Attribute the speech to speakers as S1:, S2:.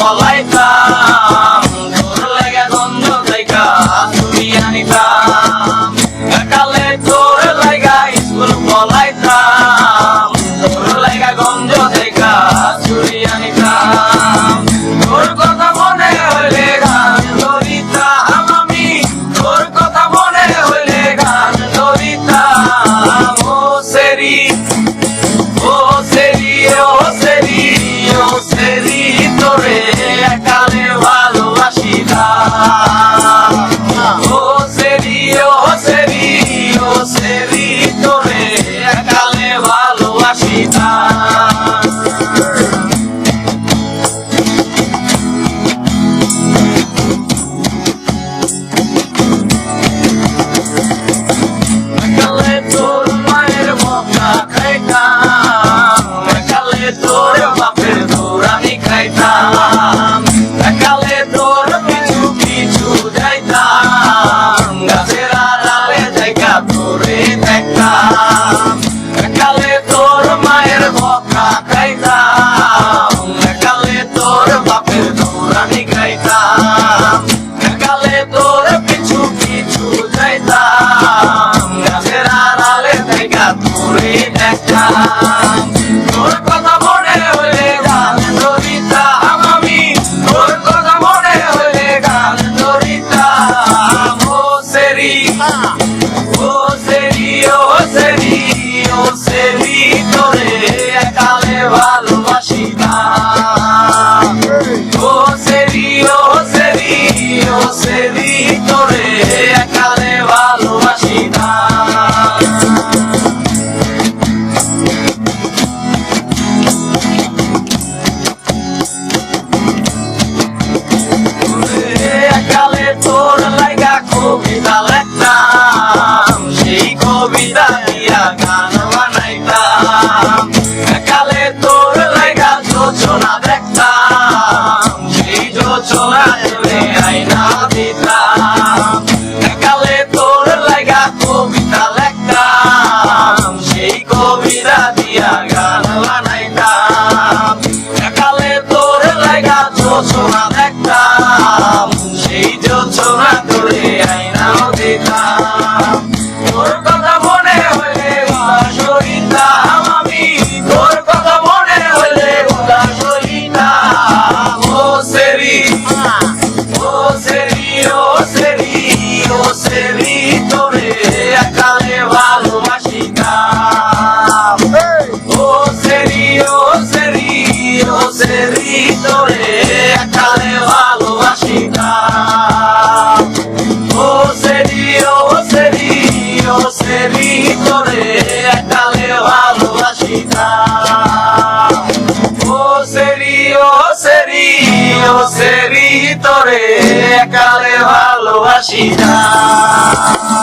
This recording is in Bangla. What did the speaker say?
S1: পলাইতাম তোর লাগা গন্ধ দেখা চুরি আনিতাম একালে তোর লাগা স্কুল পলাইতাম তোর লাগা গন্ধ দেখা চুরি আনিতাম তোর কথা মনে হইলে গান ধরিতাম আমি তোর কথা মনে হইলে গান ধরিতাম ও সেরি ও সেরি ও সেরি ও সেরি তোরে একালে ভালোবাসিতাম ও সেরি ও সেরি ও সেরি তোরে একালে ভালোবাসিতাম একালে তোর মায়ের বকা খাইতাম একালে তোর বাপের দৌড়ানি খাইতাম একালে তোর পিছু পিছু যাইতাম গাছের আড়ালে জায়গা তোরে দেখতাম একালে তোর মায়ের বকা খাইতাম একালে তোর বাপের দৌড়ানি খাইতাম একালে তোর পিছু পিছু যাইতাম গাছের আড়ালে জায়গা তোরে দেখতাম তোর কথা মনে হইলে গান ধরিতাম আমি তোর কথা মনে হইলে গান ধরিতাম ও সেরি ও সেরি ও সেরি ও সেরি তোরে একালে ভালোবাসিতাম ও সেরি ও সেরি ও সেরি তোরে একালে ভালোবাসিতাম একালে তোর লাগা কবিতা লিখতাম সেই কবিতা দিয়া গান বানাইতাম একালে তোর লাগা যোজনা দেখতাম সেই যোজনা তোরে আইনা দিতাম একালে তোর লাগা কবিতা লিখতাম সেই কবিতা দিয়া গান বানাইতাম একালে তোর লাগা যোজনা দেখতাম সেই যোজনা তোরে আইনাও দিতাম তোর কথা মনে হইলে উদাস হইতাম আমি তোর কথা মনে হইলে উদাস হইতাম ও সেরি ও সেরি ও সেরি ও সেরি তোরে একালে ভালোবাসিতাম ও সেরি ও সেরি ও সেরি তোরে একালে ভালোবাসিতাম ও সেরি ও সেরি ও সেরি তোরে একালে ভালোবাসিতাম ও সেরি ও সেরি ও সেরি তোরে একালে ভালোবাসিতাম